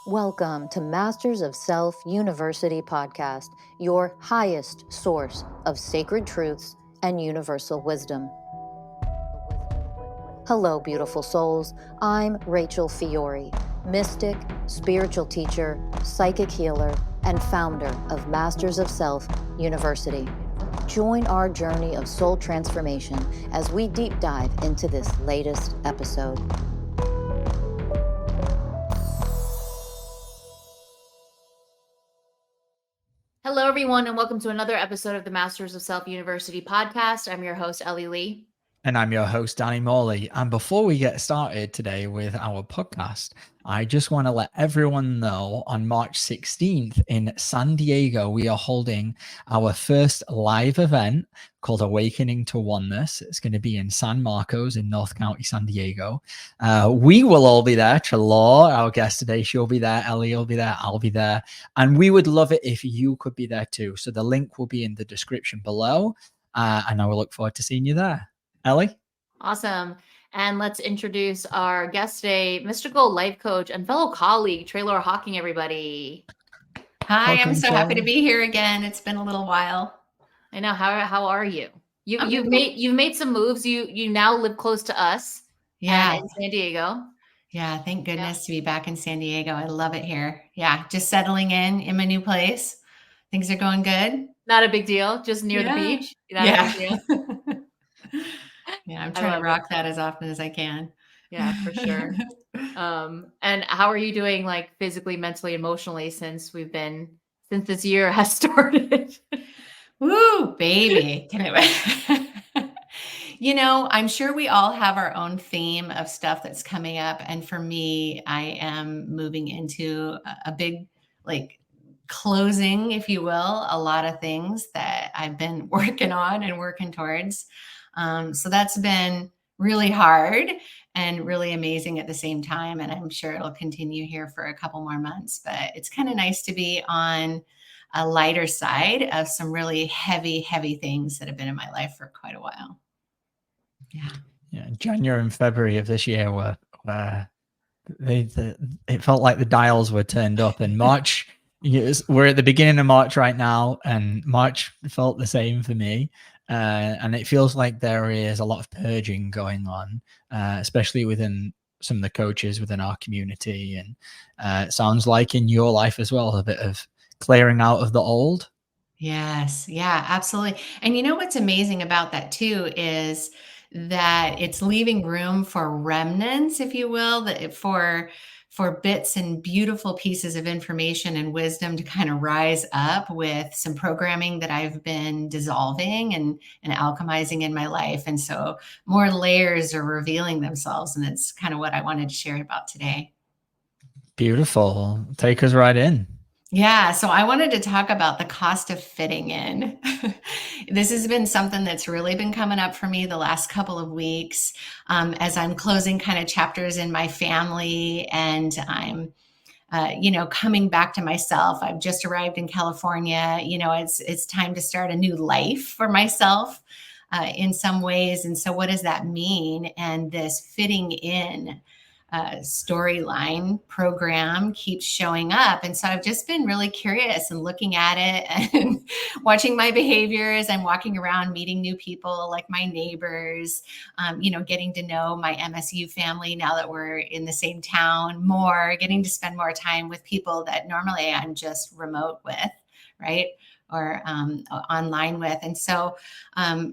Welcome to Masters of Self University podcast, your highest source of sacred truths and universal wisdom. Hello, beautiful souls. I'm Rachel Fiori, mystic, spiritual teacher, psychic healer, and founder of Masters of Self University. Join our journey of soul transformation as we deep dive into this latest episode. Hello, everyone, and welcome to another episode of the Masters of Self University podcast. I'm your host, Ellie Lee. And I'm your host, Danny Morley. And before we get started today with our podcast, I just want to let everyone know on March 16th in San Diego, we are holding our first live event called Awakening to Oneness. It's going to be in San Marcos in North County, San Diego. We will all be there. Treloar, our guest today, she'll be there. Ellie will be there. I'll be there. And we would love it if you could be there too. So the link will be in the description below. And I will look forward to seeing you there. Ellie? Awesome. And let's introduce our guest today, mystical life coach and fellow colleague, Treloar Hocking, everybody. Hi, I'm so happy to be here again. It's been a little while. I know. How are you? You've made some moves. You now live close to us. Yeah. In San Diego. Yeah, thank goodness to be back in San Diego. I love it here. Yeah, just settling in my new place. Things are going good. Not a big deal. Just near the beach. Not a big deal. Yeah, I'm trying to rock that as often as I can. Yeah, for sure. And how are you doing, like physically, mentally, emotionally, since this year has started? Woo, baby. You know, I'm sure we all have our own theme of stuff that's coming up. And for me, I am moving into a big, like, closing, if you will, a lot of things that I've been working on and working towards. So that's been really hard and really amazing at the same time. And I'm sure it'll continue here for a couple more months, but it's kind of nice to be on a lighter side of some really heavy things that have been in my life for quite a while. Yeah. January and February of this year were it felt like the dials were turned up, and March, we're at the beginning of March right now, and March felt the same for me. And it feels like there is a lot of purging going on, especially within some of the coaches within our community. And it sounds like in your life as well, a bit of clearing out of the old. Yes. Yeah, absolutely. And you know what's amazing about that too is that it's leaving room for remnants, if you will, that for bits and beautiful pieces of information and wisdom to kind of rise up with some programming that I've been dissolving and alchemizing in my life. And so more layers are revealing themselves. And it's kind of what I wanted to share about today. Beautiful. Take us right in. Yeah, so I wanted to talk about the cost of fitting in. This has been something that's really been coming up for me the last couple of weeks as I'm closing kind of chapters in my family, and I'm, coming back to myself. I've just arrived in California. It's time to start a new life for myself in some ways. And so what does that mean? And this fitting in storyline program keeps showing up. And so I've just been really curious and looking at it and watching my behaviors. I'm walking around meeting new people like my neighbors, getting to know my MSU family now that we're in the same town more, getting to spend more time with people that normally I'm just remote with, right? Or online with. And so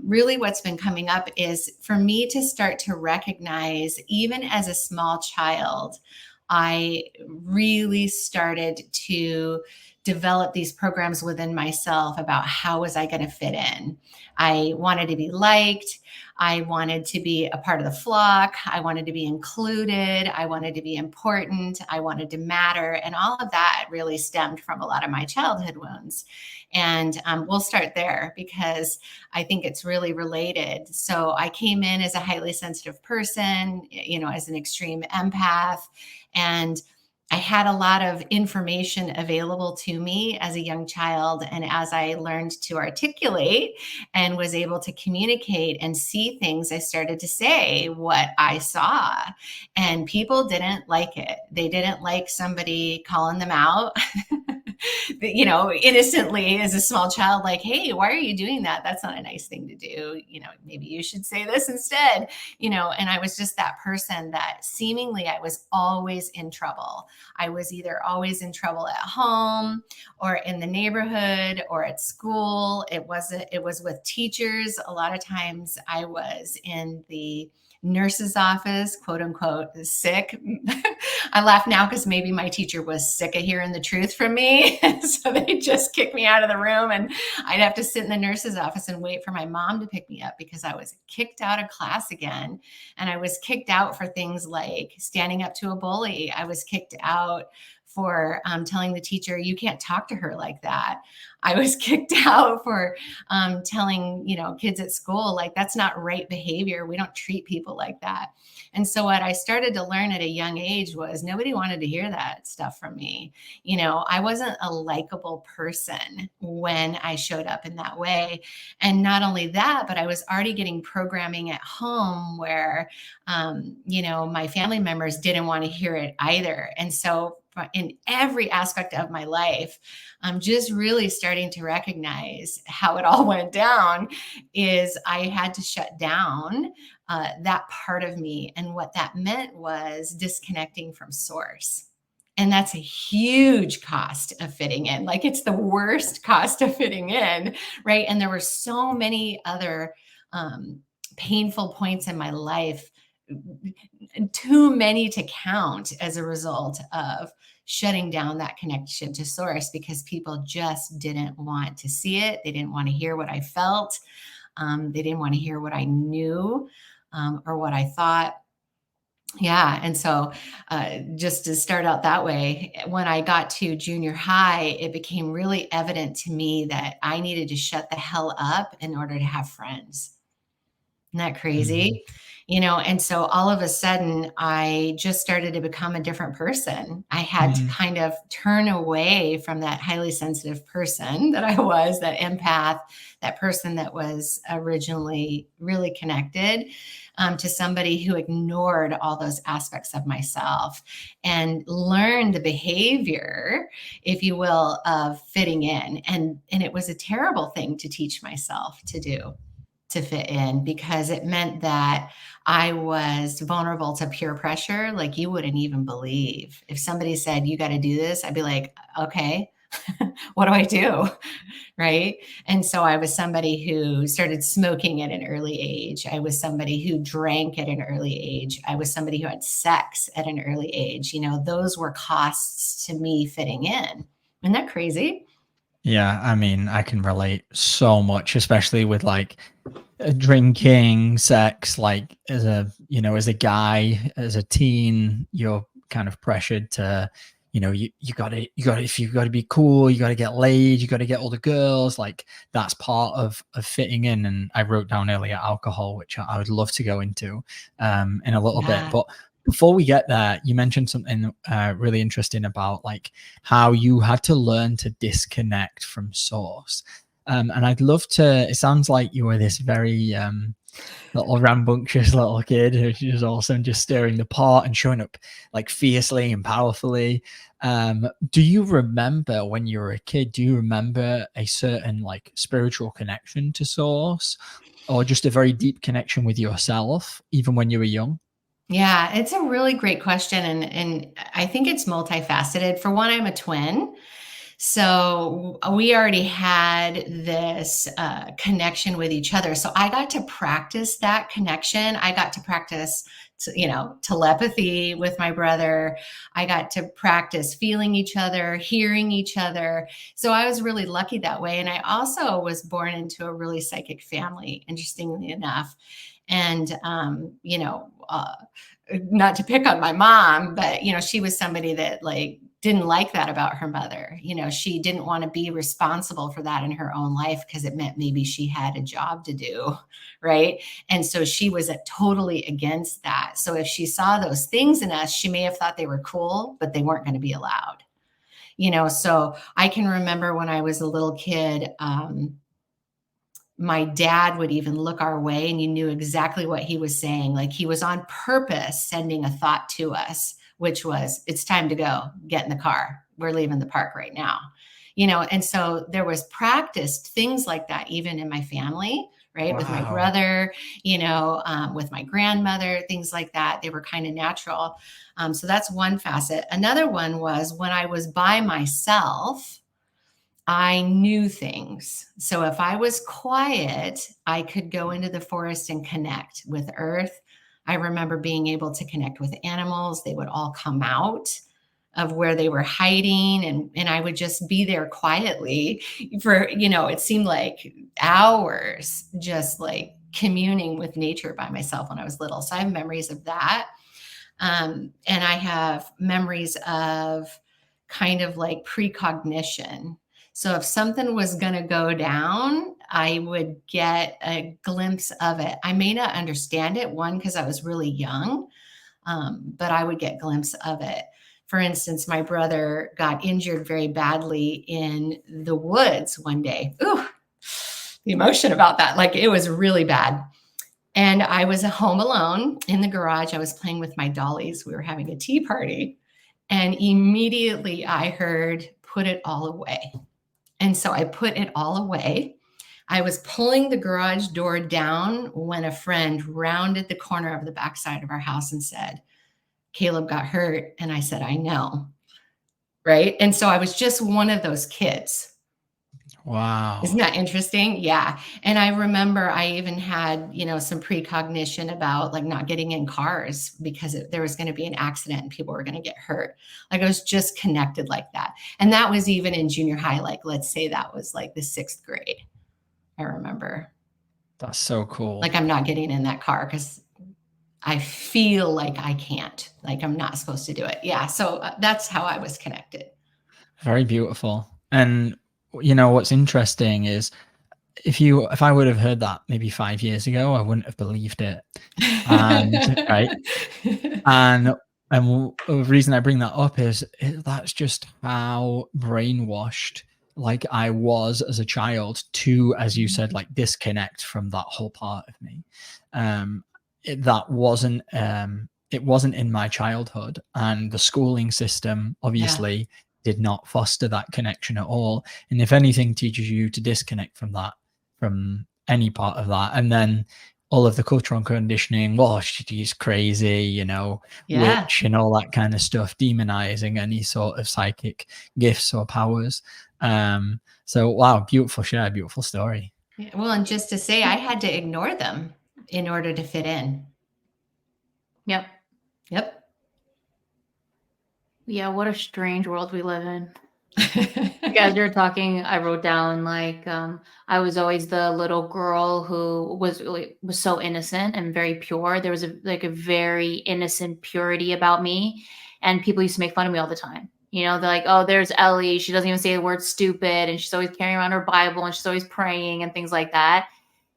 really what's been coming up is for me to start to recognize, even as a small child, I really started to develop these programs within myself about how was I going to fit in. I wanted to be liked. I wanted to be a part of the flock. I wanted to be included. I wanted to be important. I wanted to matter. And all of that really stemmed from a lot of my childhood wounds. And we'll start there because I think it's really related. So I came in as a highly sensitive person, as an extreme empath. And I had a lot of information available to me as a young child. And as I learned to articulate and was able to communicate and see things, I started to say what I saw. And people didn't like it. They didn't like somebody calling them out, innocently as a small child, like, hey, why are you doing that? That's not a nice thing to do. Maybe you should say this instead, and I was just that person that seemingly I was always in trouble. I was either always in trouble at home or in the neighborhood or at school. It was with teachers. A lot of times I was in the nurse's office, quote unquote, sick. I laugh now because maybe my teacher was sick of hearing the truth from me. So they just kicked me out of the room, and I'd have to sit in the nurse's office and wait for my mom to pick me up because I was kicked out of class again. And I was kicked out for things like standing up to a bully. I was kicked out for telling the teacher, you can't talk to her like that. I was kicked out for telling, kids at school, like, that's not right behavior. We don't treat people like that. And so what I started to learn at a young age was nobody wanted to hear that stuff from me. I wasn't a likable person when I showed up in that way. And not only that, but I was already getting programming at home where, my family members didn't want to hear it either. And so in every aspect of my life, I'm just really starting to recognize how it all went down is I had to shut down that part of me. And what that meant was disconnecting from source. And that's a huge cost of fitting in. Like, it's the worst cost of fitting in, right? And there were so many other painful points in my life, too many to count, as a result of shutting down that connection to source, because people just didn't want to see it. They didn't want to hear what I felt. They didn't want to hear what I knew or what I thought. Yeah. And so just to start out that way, when I got to junior high, it became really evident to me that I needed to shut the hell up in order to have friends. Isn't that crazy? And so all of a sudden, I just started to become a different person. I had to kind of turn away from that highly sensitive person that I was, that empath, that person that was originally really connected, to somebody who ignored all those aspects of myself and learned the behavior, if you will, of fitting in. And it was a terrible thing to teach myself to do, to fit in, because it meant that I was vulnerable to peer pressure. Like, you wouldn't even believe. If somebody said, you got to do this, I'd be like, okay, what do I do? Right. And so I was somebody who started smoking at an early age. I was somebody who drank at an early age. I was somebody who had sex at an early age. Those were costs to me fitting in. Isn't that crazy? Yeah, I mean, I can relate so much, especially with like drinking, sex. Like, as a guy, as a teen, you're kind of pressured to, you gotta, if you gotta be cool, you gotta get laid, you gotta get all the girls. Like, that's part of fitting in. And I wrote down earlier alcohol, which I would love to go into in a little bit, but before we get there, you mentioned something really interesting about like how you had to learn to disconnect from source. And I'd love to, it sounds like you were this very little rambunctious little kid who was awesome, just stirring the pot and showing up like fiercely and powerfully. Do you remember when you were a kid, do you remember a certain like spiritual connection to source, or just a very deep connection with yourself, even when you were young? Yeah, it's a really great question. And I think it's multifaceted. For one, I'm a twin. So we already had this connection with each other. So I got to practice that connection. I got to practice, telepathy with my brother. I got to practice feeling each other, hearing each other. So I was really lucky that way. And I also was born into a really psychic family, interestingly enough. And, not to pick on my mom, but, she was somebody that like didn't like that about her mother. You know, she didn't want to be responsible for that in her own life because it meant maybe she had a job to do, right? And so she was totally against that. So if she saw those things in us, she may have thought they were cool, but they weren't going to be allowed. You know, so I can remember when I was a little kid, my dad would even look our way and you knew exactly what he was saying. Like he was on purpose sending a thought to us, which was, it's time to go, get in the car. We're leaving the park right now. You know, and so there was practiced things like that, even in my family, right? Wow. With my brother, you know, with my grandmother, things like that. They were kind of natural. So that's one facet. Another one was when I was by myself, I knew things. So if I was quiet, I could go into the forest and connect with earth. I remember being able to connect with animals. They would all come out of where they were hiding, and I would just be there quietly for, you know, it seemed like hours, just like communing with nature by myself when I was little. So I have memories of that. And I have memories of kind of like precognition. So if something was going to go down, I would get a glimpse of it. I may not understand it, one, because I was really young, but I would get a glimpse of it. For instance, my brother got injured very badly in the woods one day. Ooh, the emotion about that. Like it was really bad. And I was home alone in the garage. I was playing with my dollies. We were having a tea party. And immediately I heard, put it all away. And so I put it all away. I was pulling the garage door down when a friend rounded the corner of the backside of our house and said, Caleb got hurt. And I said, I know. Right. And so I was just one of those kids. Wow. Isn't that interesting? Yeah. And I remember I even had, you know, some precognition about like not getting in cars because there was going to be an accident and people were going to get hurt. Like I was just connected like that. And that was even in junior high. Like, let's say that was like the 6th grade. I remember. That's so cool. Like I'm not getting in that car because I feel like I can't, like I'm not supposed to do it. Yeah. So that's how I was connected. Very beautiful. And you know, what's interesting is if I would have heard that maybe 5 years ago, I wouldn't have believed it. And right. And the reason I bring that up is that's just how brainwashed like I was as a child to, as you said, like disconnect from that whole part of me. That wasn't it wasn't in my childhood, and the schooling system obviously did not foster that connection at all. And if anything, teaches you to disconnect from that, from any part of that. And then all of the cultural conditioning, well, she's crazy, you know, witch and all that kind of stuff, demonizing any sort of psychic gifts or powers. So wow, beautiful share, beautiful story. Yeah, well, and just to say, I had to ignore them in order to fit in. Yep. Yeah, what a strange world we live in. As you're talking, I wrote down like I was always the little girl who was so innocent and very pure. There was a very innocent purity about me, and people used to make fun of me all the time. You know, they're like, "Oh, there's Ellie. She doesn't even say the word stupid, and she's always carrying around her Bible, and she's always praying and things like that."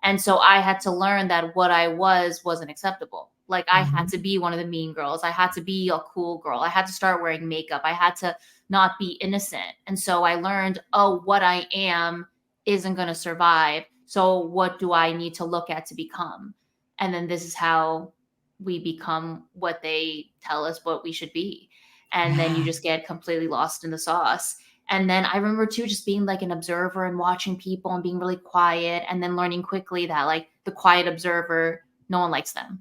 And so I had to learn that what I wasn't acceptable. Like I had to be one of the mean girls. I had to be a cool girl. I had to start wearing makeup. I had to not be innocent. And so I learned, oh, what I am isn't going to survive. So what do I need to look at to become? And then this is how we become what they tell us what we should be. And then you just get completely lost in the sauce. And then I remember too, just being like an observer and watching people and being really quiet, and then learning quickly that like the quiet observer, no one likes them.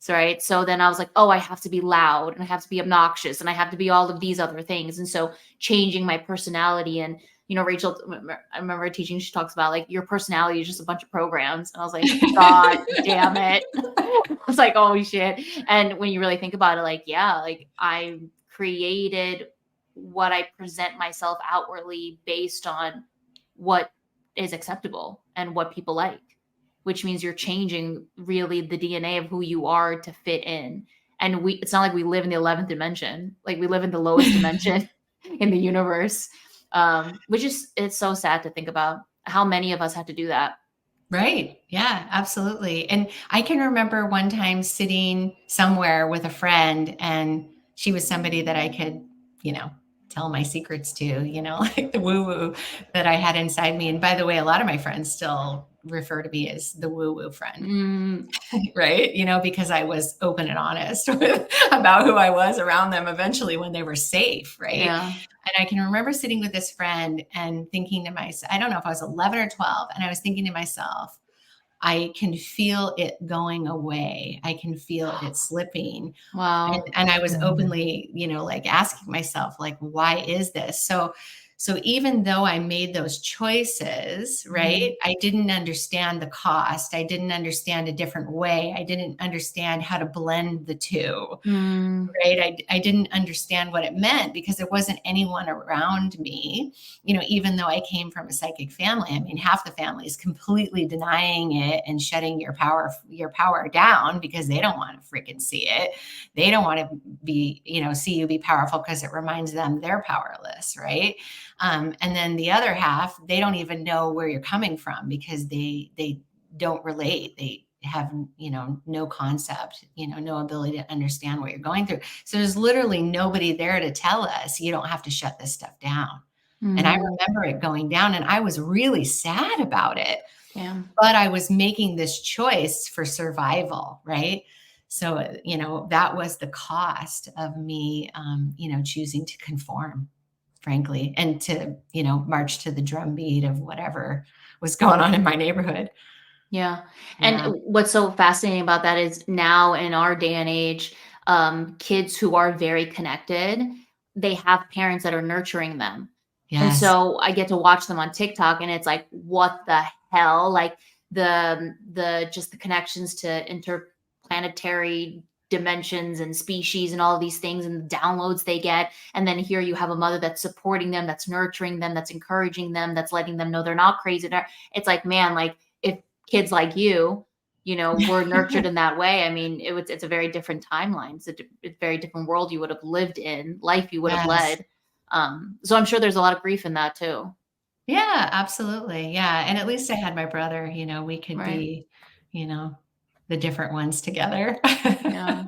So, right. So then I was like, oh, I have to be loud and I have to be obnoxious and I have to be all of these other things. And so changing my personality, and, you know, Rachel, I remember teaching, she talks about like your personality is just a bunch of programs. And I was like, God damn it. I was like, oh shit. And when you really think about it, like, yeah, like I created what I present myself outwardly based on what is acceptable and what people like, which means you're changing really the DNA of who you are to fit in. And it's not like we live in the 11th dimension. Like we live in the lowest dimension. in the universe. Which is, it's so sad to think about how many of us had to do that. Right. Yeah, absolutely. And I can remember one time sitting somewhere with a friend, and she was somebody that I could, tell my secrets to, like the woo woo that I had inside me. And by the way, a lot of my friends still refer to me as the woo woo friend, right? Because I was open and honest about who I was around them eventually when they were safe, right? Yeah. And I can remember sitting with this friend and thinking to myself, I don't know if I was 11 or 12, and I was thinking to myself, I can feel it going away. I can feel it slipping. Wow. And I was openly, like asking myself, like, why is this? So even though I made those choices, right, I didn't understand the cost. I didn't understand a different way. I didn't understand how to blend the two, right? I didn't understand what it meant because there wasn't anyone around me, even though I came from a psychic family. I mean, half the family is completely denying it and shutting your power down because they don't want to freaking see it. They don't want to be, see you be powerful because it reminds them they're powerless, right? And then the other half, they don't even know where you're coming from because they don't relate. They have, no concept, no ability to understand what you're going through. So there's literally nobody there to tell us, you don't have to shut this stuff down. And I remember it going down, and I was really sad about it. Yeah. But I was making this choice for survival, right? So, that was the cost of me, choosing to conform, frankly, and to, march to the drum beat of whatever was going on in my neighborhood. Yeah. And what's so fascinating about that is now in our day and age, kids who are very connected, they have parents that are nurturing them. Yes. And so I get to watch them on TikTok, and it's like, what the hell? Like just the connections to interplanetary dimensions and species and all of these things and the downloads they get. And then here you have a mother that's supporting them, that's nurturing them, that's encouraging them, that's letting them know they're not crazy. It's like, man, like if kids like you were nurtured in that way, I mean, it's a very different timeline. It's a very different world you would have lived in, life you would have led. So I'm sure there's a lot of grief in that too. Yeah, absolutely. Yeah. And at least I had my brother, we could be, the different ones together. Yeah.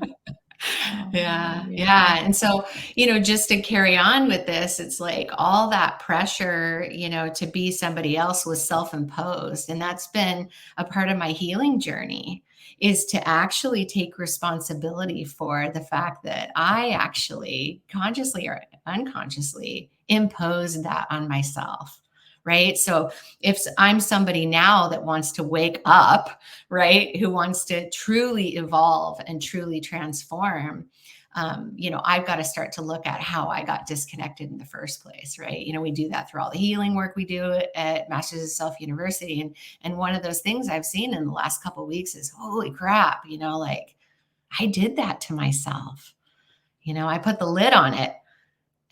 Yeah. And so, just to carry on with this, it's like all that pressure, to be somebody else was self-imposed. And that's been a part of my healing journey, is to actually take responsibility for the fact that I actually consciously or unconsciously imposed that on myself. Right. So if I'm somebody now that wants to wake up, right, who wants to truly evolve and truly transform, I've got to start to look at how I got disconnected in the first place. Right. We do that through all the healing work we do at Masters of Self University. And one of those things I've seen in the last couple of weeks is, holy crap, like I did that to myself. I put the lid on it.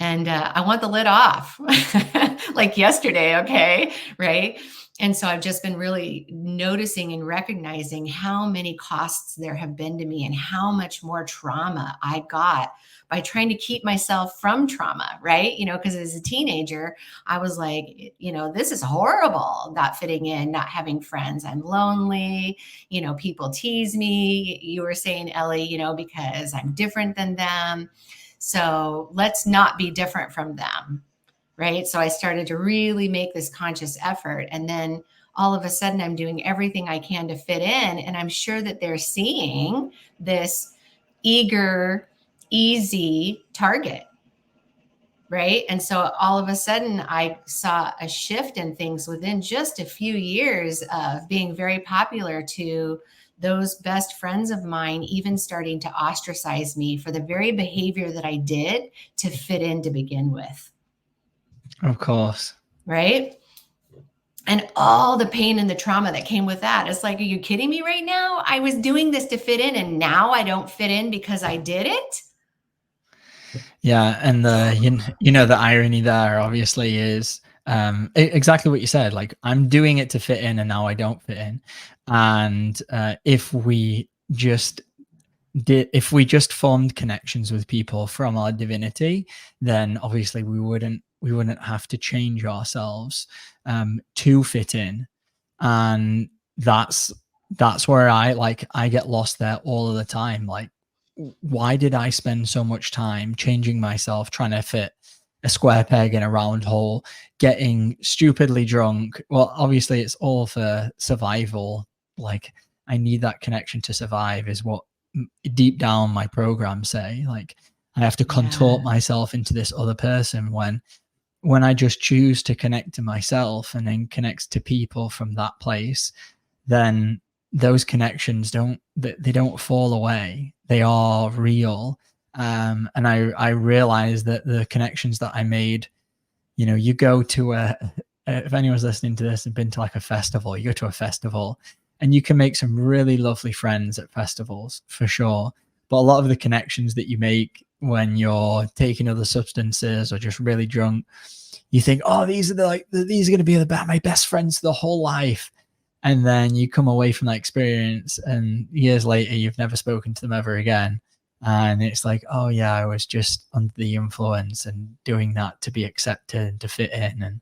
And I want the lid off like yesterday. Okay. Right. And so I've just been really noticing and recognizing how many costs there have been to me and how much more trauma I got by trying to keep myself from trauma. Right. Because as a teenager, I was like, this is horrible, not fitting in, not having friends. I'm lonely. People tease me. You were saying, Ellie, because I'm different than them. So let's not be different from them, right? So I started to really make this conscious effort. And then all of a sudden I'm doing everything I can to fit in. And I'm sure that they're seeing this eager, easy target, right? And so all of a sudden I saw a shift in things within just a few years of being very popular to those best friends of mine, even starting to ostracize me for the very behavior that I did to fit in to begin with. Of course. Right. And all the pain and the trauma that came with that. It's like, are you kidding me right now? I was doing this to fit in, and now I don't fit in because I did it. Yeah. And the irony there obviously is exactly what you said. Like, I'm doing it to fit in, and now I don't fit in. And if we just if we just formed connections with people from our divinity, then obviously we wouldn't have to change ourselves to fit in. And that's where I get lost there all of the time. Like, why did I spend so much time changing myself, trying to fit a square peg in a round hole, getting stupidly drunk? Well, obviously it's all for survival. Like, I need that connection to survive, is what deep down my programs say. Like, I have to contort myself into this other person, when I just choose to connect to myself and then connect to people from that place, then those connections don't fall away. They are real. And I realized that the connections that I made, you go to if anyone's listening to this and been to like a festival, you go to a festival and you can make some really lovely friends at festivals for sure. But a lot of the connections that you make when you're taking other substances or just really drunk, you think, oh, these are going to be my best friends for the whole life. And then you come away from that experience and years later, you've never spoken to them ever again. And it's like, oh yeah, I was just under the influence and doing that to be accepted and to fit in. And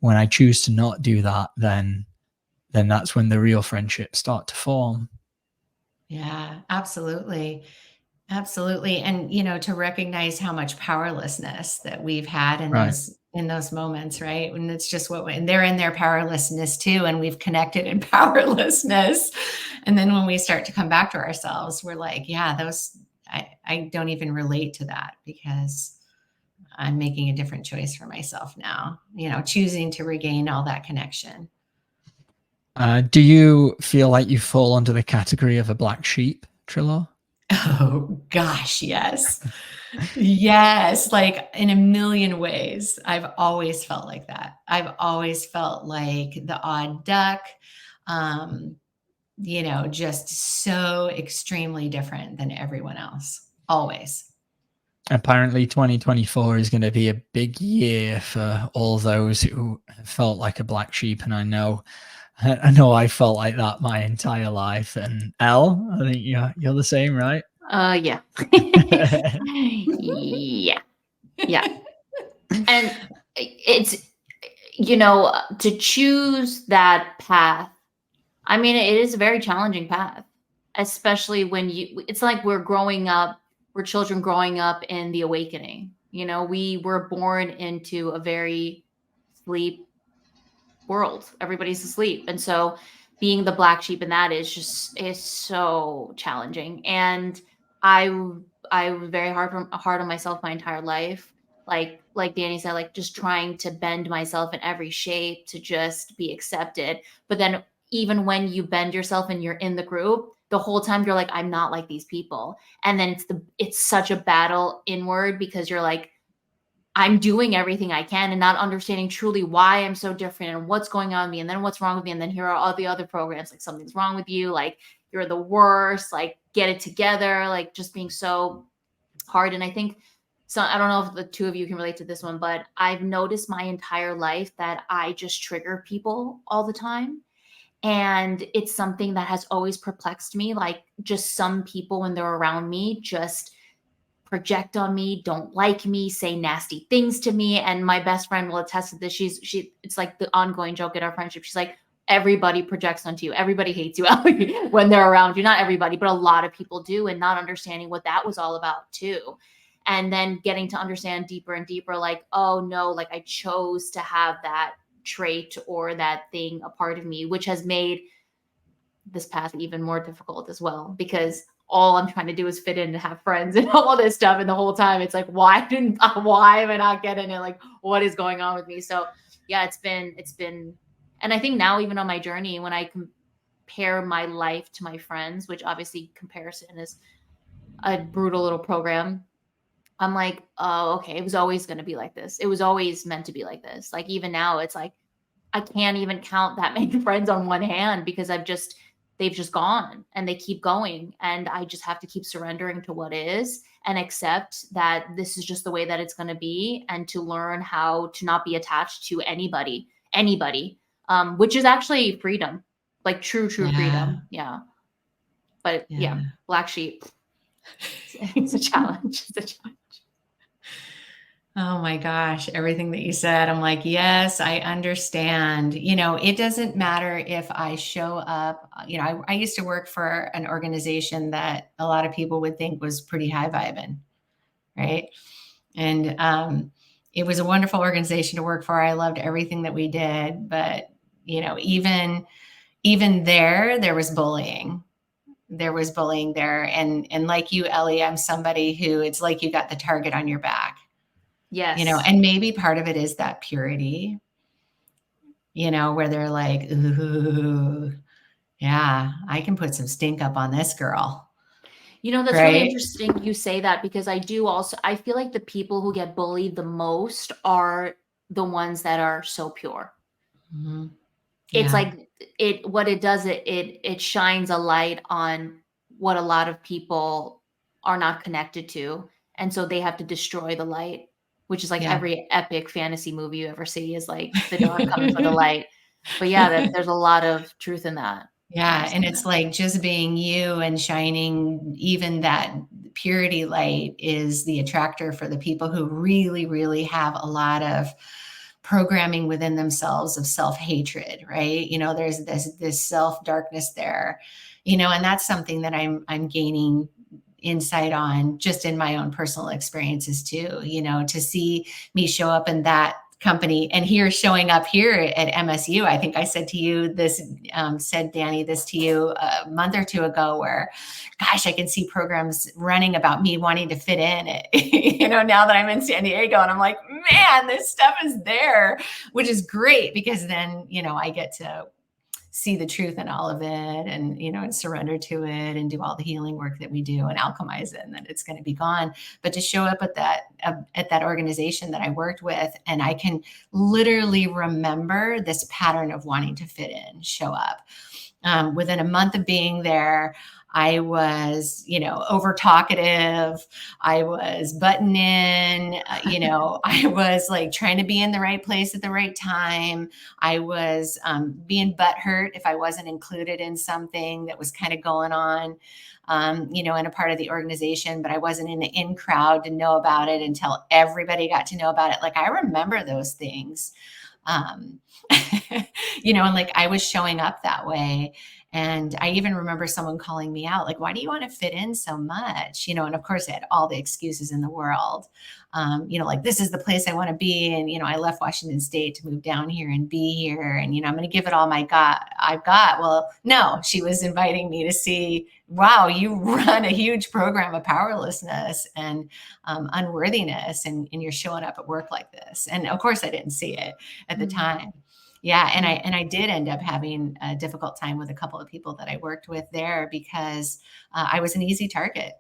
when I choose to not do that, then that's when the real friendships start to form. Yeah, absolutely. Absolutely. And, to recognize how much powerlessness that we've had in Right. those moments, right? And it's just and they're in their powerlessness too. And we've connected in powerlessness. And then when we start to come back to ourselves, we're like, yeah, I don't even relate to that because I'm making a different choice for myself now, choosing to regain all that connection. Do you feel like you fall under the category of a black sheep, Treloar? Oh gosh, yes. Yes, like in a million ways. I've always felt like that. I've always felt like the odd duck, just so extremely different than everyone else. Always. Apparently 2024 is going to be a big year for all those who felt like a black sheep. And I know I felt like that my entire life. And Elle, I think you're the same, right? Yeah. Yeah. And it's, to choose that path. I mean, it is a very challenging path, especially when it's like we're children growing up in the awakening. We were born into a very sleep world. Everybody's asleep. And so being the black sheep in that is so challenging. And I was very hard on myself my entire life. Like Danny said, like just trying to bend myself in every shape to just be accepted. But then even when you bend yourself and you're in the group, the whole time you're like, I'm not like these people. And then it's such a battle inward because you're like, I'm doing everything I can and not understanding truly why I'm so different and what's going on with me and then what's wrong with me. And then here are all the other programs, like something's wrong with you, like you're the worst, like get it together, like just being so hard. And I think, so I don't know if the two of you can relate to this one, but I've noticed my entire life that I just trigger people all the time. And it's something that has always perplexed me. Like just some people when they're around me just project on me, don't like me, say nasty things to me. And my best friend will attest to this. It's like the ongoing joke in our friendship. She's like, everybody projects onto you. Everybody hates you when they're around you. Not everybody, but a lot of people do. And not understanding what that was all about too. And then getting to understand deeper and deeper, like, oh no, like I chose to have that trait or that thing a part of me, which has made this path even more difficult as well, because all I'm trying to do is fit in and have friends and all this stuff. And the whole time it's like, why am I not getting it? Like, what is going on with me? So yeah, it's been, and I think now even on my journey, when I compare my life to my friends, which obviously comparison is a brutal little program, I'm like, oh, okay, it was always going to be like this. It was always meant to be like this. Like even now it's like, I can't even count that many friends on one hand because they've just gone and they keep going. And I just have to keep surrendering to what is and accept that this is just the way that it's going to be, and to learn how to not be attached to anybody, which is actually freedom, like true freedom. Yeah. But yeah, black sheep. It's a challenge. It's a challenge. Oh my gosh, everything that you said, I'm like, yes, I understand. It doesn't matter if I show up. I used to work for an organization that a lot of people would think was pretty high vibing, right? And it was a wonderful organization to work for. I loved everything that we did, but even there was bullying. There was bullying there, and like you, Ellie, I'm somebody who it's like you got the target on your back. Yes. And maybe part of it is that purity, where they're like, ooh, yeah, I can put some stink up on this girl. That's really right? interesting you say that, because I feel like the people who get bullied the most are the ones that are so pure. Mm-hmm. It's like what it does, it shines a light on what a lot of people are not connected to. And so they have to destroy the light, which is like every epic fantasy movie you ever see is like the dark coming for the light. But yeah, there's a lot of truth in that. Yeah. And it's like just being you and shining even that purity light is the attractor for the people who really, really have a lot of programming within themselves of self-hatred, right? There's this self-darkness there, and that's something that I'm gaining insight on just in my own personal experiences too, to see me show up in that company and here showing up here at MSU. I think I said to you this, said Danny this to you a month or two ago, where, gosh, I can see programs running about me wanting to fit in it, now that I'm in San Diego, and I'm like, man, this stuff is there, which is great because then, I get to see the truth in all of it and, and surrender to it and do all the healing work that we do and alchemize it, and then it's going to be gone. But to show up at that organization that I worked with, and I can literally remember this pattern of wanting to fit in, show up. Within a month of being there, I was, over talkative. I was button in, I was like trying to be in the right place at the right time. I was being butthurt if I wasn't included in something that was kind of going on, in a part of the organization, but I wasn't in the in crowd to know about it until everybody got to know about it. Like, I remember those things, and like I was showing up that way. And I even remember someone calling me out, like, why do you want to fit in so much? And of course I had all the excuses in the world. Like, this is the place I want to be. And, I left Washington State to move down here and be here. And, I'm going to give it all I've got. Well, no, she was inviting me to see, wow, you run a huge program of powerlessness and unworthiness, and you're showing up at work like this. And of course I didn't see it at the time. Yeah. And I did end up having a difficult time with a couple of people that I worked with there because I was an easy target.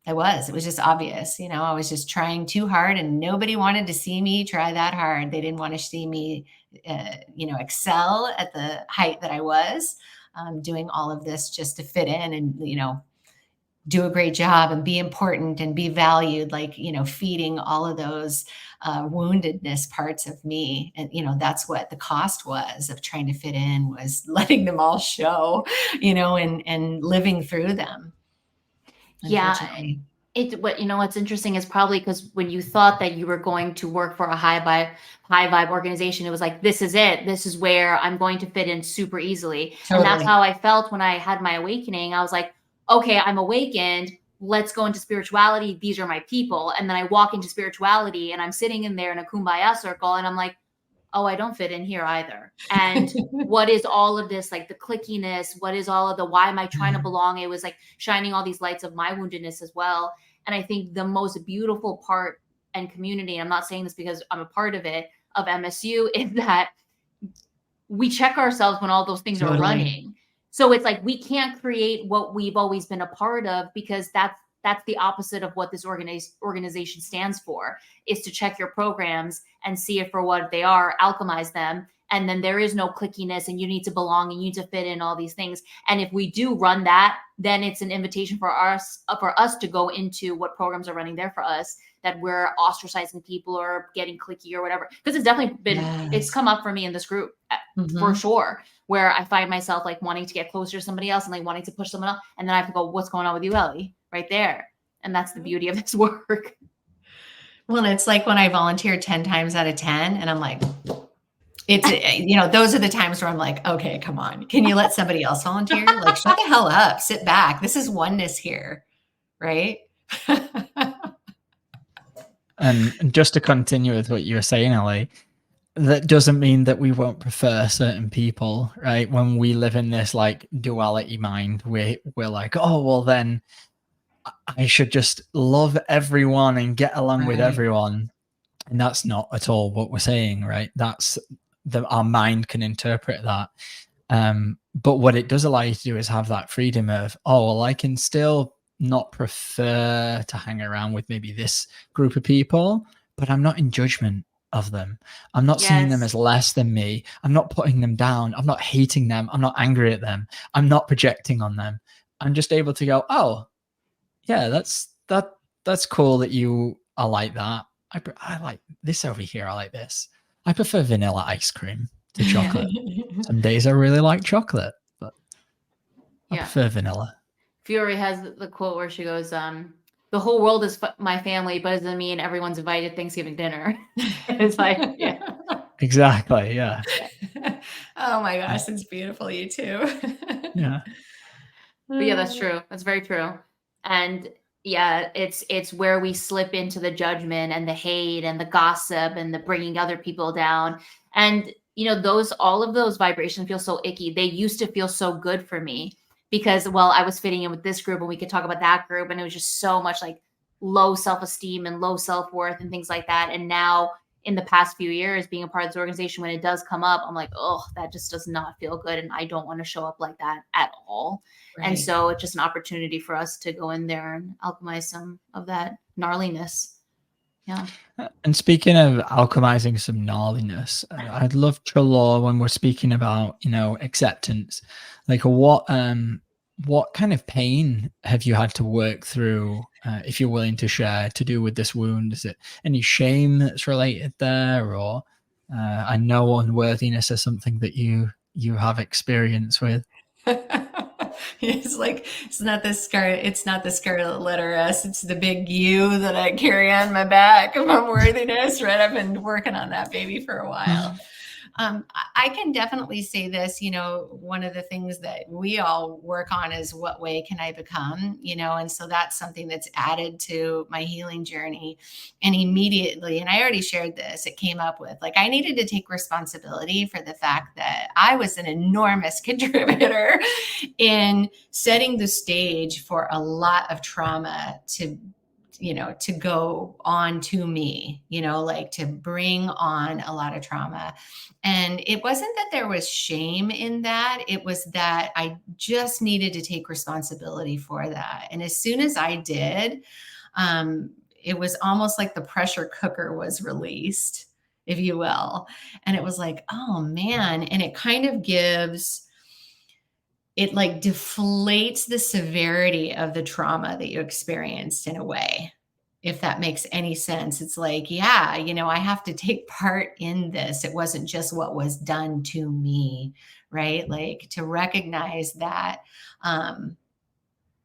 It was just obvious. I was just trying too hard and nobody wanted to see me try that hard. They didn't want to see me, excel at the height that I was, doing all of this just to fit in and, do a great job and be important and be valued, like, feeding all of those woundedness parts of me. And, that's what the cost was of trying to fit in, was letting them all show, and living through them. Yeah. What's interesting is probably because when you thought that you were going to work for a high vibe organization, it was like, this is it. This is where I'm going to fit in super easily. Totally. And that's how I felt when I had my awakening. I was like, okay, I'm awakened. Let's go into spirituality. These are my people. And then I walk into spirituality and I'm sitting in there in a kumbaya circle and I'm like, oh, I don't fit in here either. And what is all of this, like the clickiness? What is all of the, why am I trying to belong? It was like shining all these lights of my woundedness as well. And I think the most beautiful part and community, and I'm not saying this because I'm a part of it, of MSU, is that we check ourselves when all those things are running. So it's like, we can't create what we've always been a part of, because that's the opposite of what this organization stands for, is to check your programs and see it for what they are, alchemize them. And then there is no clickiness and you need to belong and you need to fit in all these things. And if we do run that, then it's an invitation for us to go into what programs are running there for us, that we're ostracizing people or getting clicky or whatever. Because it's definitely been, it's come up for me in this group for sure, where I find myself like wanting to get closer to somebody else and like wanting to push someone else. And then I have to go, what's going on with you, Ellie? Right there. And that's the beauty of this work. Well, it's like when I volunteer 10 times out of 10 and I'm like, it's, those are the times where I'm like, okay, come on. Can you let somebody else volunteer? Like, shut the hell up, sit back. This is oneness here. Right. And just to continue with what you were saying, Ellie, that doesn't mean that we won't prefer certain people, right? When we live in this like duality mind, we're like, oh, well, then I should just love everyone and get along with everyone. And that's not at all what we're saying, right? That's our mind can interpret that. But what it does allow you to do is have that freedom of, oh, well, I can still not prefer to hang around with maybe this group of people, but I'm not in judgment of them. I'm not seeing them as less than me. I'm not putting them down. I'm not hating them. I'm not angry at them. I'm not projecting on them. I'm just able to go, oh, yeah, that's cool that you are like that. I like this over here. I like this. I prefer vanilla ice cream to chocolate. Some days I really like chocolate, but I prefer vanilla. Fiori has the quote where she goes, the whole world is my family, but it doesn't mean everyone's invited to Thanksgiving dinner. It's like, yeah. Exactly, yeah. Oh my gosh, it's beautiful, you too. Yeah. But yeah, that's true. That's very true. And yeah, it's where we slip into the judgment and the hate and the gossip and the bringing other people down. And, all of those vibrations feel so icky. They used to feel so good for me because, well, I was fitting in with this group and we could talk about that group. And it was just so much like low self-esteem and low self-worth and things like that. And now in the past few years, being a part of this organization, when it does come up, I'm like, oh, that just does not feel good. And I don't want to show up like that at all. Right. And so it's just an opportunity for us to go in there and alchemize some of that gnarliness. Yeah. And speaking of alchemizing some gnarliness, I'd love Treloar when we're speaking about, acceptance, like what kind of pain have you had to work through, if you're willing to share, to do with this wound? Is it any shame that's related there, or I know unworthiness is something that you have experience with? It's like, it's not the scarlet letter S, it's the big U that I carry on my back of unworthiness, right? I've been working on that baby for a while. I can definitely say this, one of the things that we all work on is what way can I become, and so that's something that's added to my healing journey. And immediately, and I already shared this, it came up with like, I needed to take responsibility for the fact that I was an enormous contributor in setting the stage for a lot of trauma to go on to me, like to bring on a lot of trauma. And it wasn't that there was shame in that. It was that I just needed to take responsibility for that. And as soon as I did, it was almost like the pressure cooker was released, if you will. And it was like, oh man. And it kind of it like deflates the severity of the trauma that you experienced in a way, if that makes any sense. It's like, yeah, I have to take part in this. It wasn't just what was done to me, right? Like to recognize that,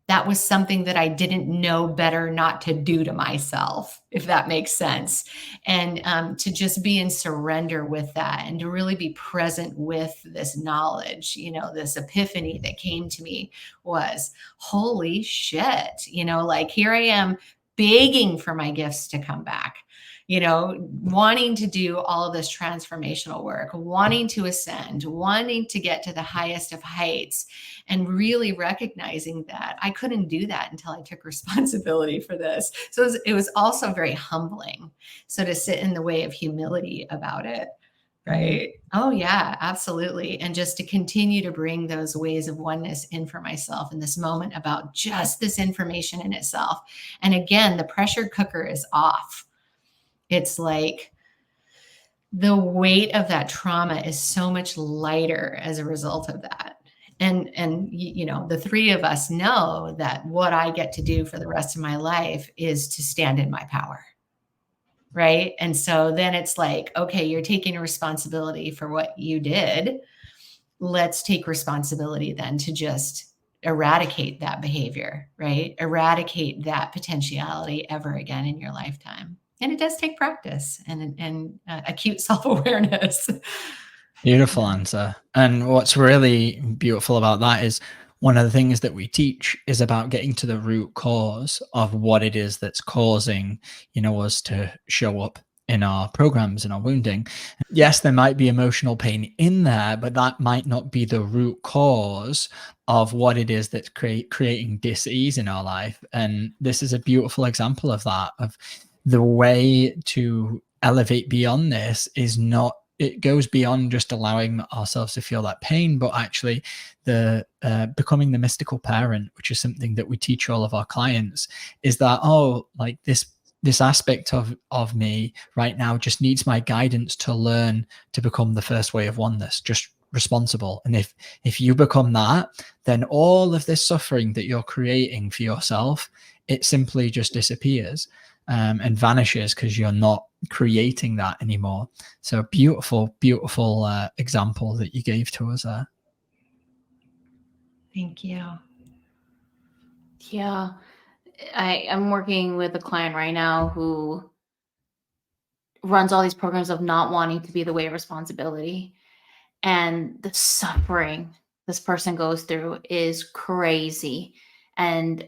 that was something that I didn't know better not to do to myself, if that makes sense. And to just be in surrender with that and to really be present with this knowledge, this epiphany that came to me was, holy shit, like here I am begging for my gifts to come back, wanting to do all of this transformational work, wanting to ascend, wanting to get to the highest of heights, and really recognizing that I couldn't do that until I took responsibility for this. So it was also very humbling. So to sit in the way of humility about it. Right. Oh yeah, absolutely. And just to continue to bring those ways of oneness in for myself in this moment about just this information in itself. And again, the pressure cooker is off. It's like the weight of that trauma is so much lighter as a result of that. And the three of us know that what I get to do for the rest of my life is to stand in my power. Right. And so then it's like, okay, you're taking responsibility for what you did. Let's take responsibility then to just eradicate that behavior, right? Eradicate that potentiality ever again in your lifetime. And it does take practice and acute self-awareness. Beautiful answer. And what's really beautiful about that is one of the things that we teach is about getting to the root cause of what it is that's causing, us to show up in our programs and our wounding. Yes, there might be emotional pain in there, but that might not be the root cause of what it is that's creating dis-ease in our life. And this is a beautiful example of that, of the way to elevate beyond this is not, it goes beyond just allowing ourselves to feel that pain, but actually the becoming the mystical parent, which is something that we teach all of our clients, is that, like this aspect of me right now just needs my guidance to learn to become the first way of oneness, just responsible. And if you become that, then all of this suffering that you're creating for yourself, it simply just disappears and vanishes because you're not creating that anymore. So beautiful example that you gave to us there. Thank you. Yeah. I'm working with a client right now who runs all these programs of not wanting to be the way of responsibility. And the suffering this person goes through is crazy. And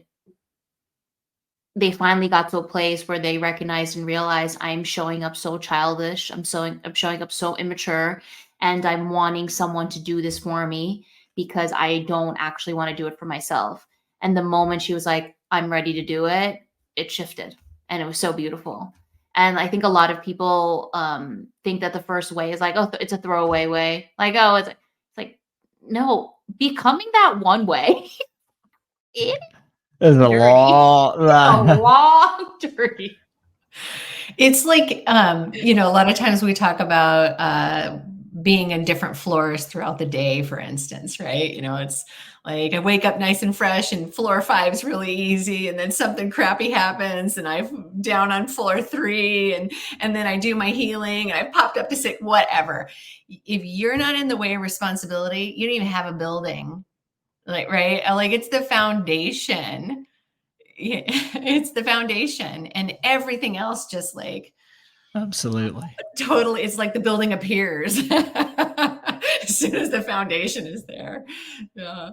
they finally got to a place where they recognized and realized, I'm showing up so childish. I'm showing up so immature, and I'm wanting someone to do this for me because I don't actually want to do it for myself. And the moment she was like, I'm ready to do it, it shifted. And it was so beautiful. And I think a lot of people think that the first way is like, oh, it's a throwaway way. Like, oh, it's like, no, becoming that one way. There's a lot. A long journey. It's like, a lot of times we talk about being in different floors throughout the day, for instance, right? It's like I wake up nice and fresh and floor 5 is really easy. And then something crappy happens and I'm down on floor 3 and then I do my healing and I popped up to 6, whatever. If you're not in the way of responsibility, you don't even have a building, like, right? Like it's the foundation. It's the foundation and everything else just like absolutely totally, it's like the building appears as soon as the foundation is there. Yeah,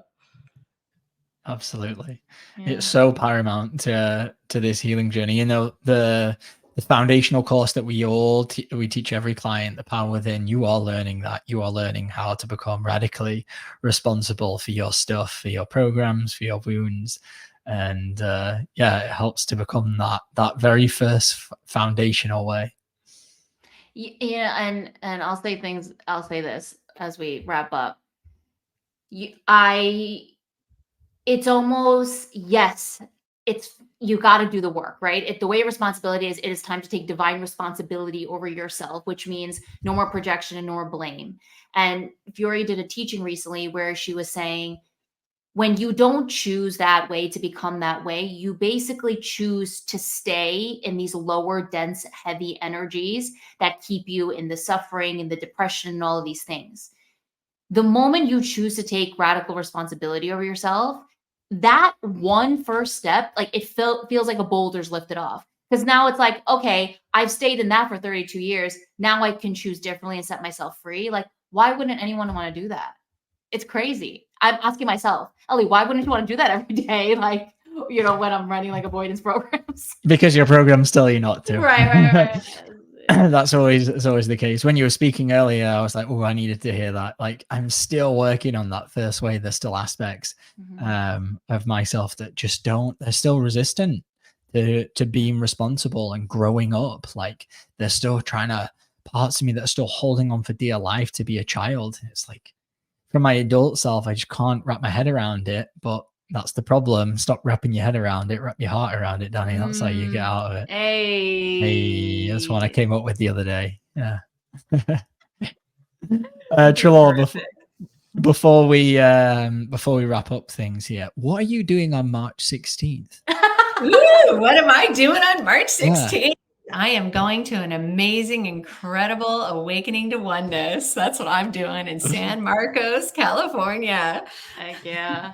absolutely. Yeah. It's so paramount to this healing journey. The foundational course that we all we teach every client, the power within. You are learning that. You are learning how to become radically responsible for your stuff, for your programs, for your wounds. And it helps to become that very first foundational way. Yeah, and I'll say this as we wrap up. It's almost, yes, you got to do the work, right? The way of responsibility is, it is time to take divine responsibility over yourself, which means no more projection and no more blame. And Fiori did a teaching recently where she was saying, when you don't choose that way to become that way, you basically choose to stay in these lower, dense, heavy energies that keep you in the suffering and the depression and all of these things. The moment you choose to take radical responsibility over yourself, that one first step, like it feels like a boulder's lifted off. Because now it's like, okay, I've stayed in that for 32 years. Now I can choose differently and set myself free. Like, why wouldn't anyone want to do that? It's crazy. I'm asking myself, Ellie, why wouldn't you want to do that every day? Like, when I'm running like avoidance programs. Because your program's telling you not to. Right. That's always the case. When you were speaking earlier, I was like, oh, I needed to hear that. Like, I'm still working on that first way. There's still aspects of myself that just they're still resistant to being responsible and growing up. Like, they're still parts of me that are still holding on for dear life to be a child. It's like, for my adult self, I just can't wrap my head around it. But that's the problem. Stop wrapping your head around it. Wrap your heart around it, Danny. That's how you get out of it. Hey, that's one I came up with the other day. Yeah. Treloar, before we wrap up things here, what are you doing on March 16th? Ooh, what am I doing on March 16th? I am going to an amazing, incredible awakening to oneness. That's what I'm doing in San Marcos, California. Heck yeah.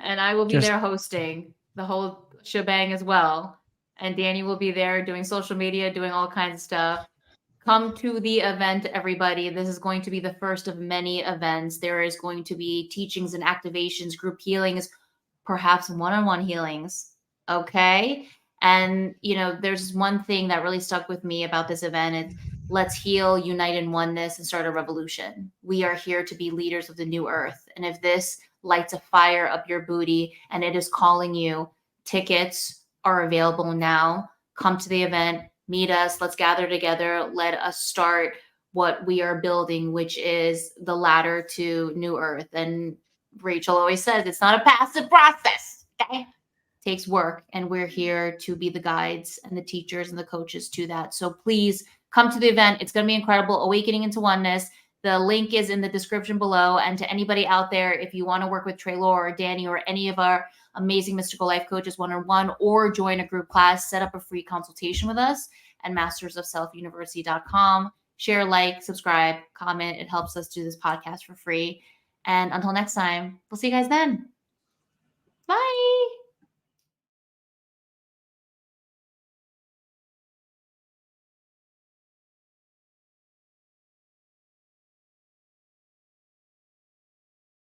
And I will be Just- there hosting the whole shebang as well. And Danny will be there doing social media, doing all kinds of stuff. Come to the event, everybody. This is going to be the first of many events. There is going to be teachings and activations, group healings, perhaps one-on-one healings. Okay. And, there's one thing that really stuck with me about this event. It's let's heal, unite in oneness, and start a revolution. We are here to be leaders of the new earth. And if this lights a fire up your booty and it is calling you, tickets are available now. Come to the event, meet us, let's gather together. Let us start what we are building, which is the ladder to new earth. And Rachel always says it's not a passive process. Okay. It takes work, and we're here to be the guides and the teachers and the coaches to that. So please come to the event. It's going to be incredible. Awakening into Oneness. The link is in the description below. And to anybody out there, if you want to work with Treloar or Danny or any of our amazing mystical life coaches one-on-one, or join a group class, set up a free consultation with us at mastersofselfuniversity.com. Share, like, subscribe, comment. It helps us do this podcast for free. And until next time, we'll see you guys then. Bye.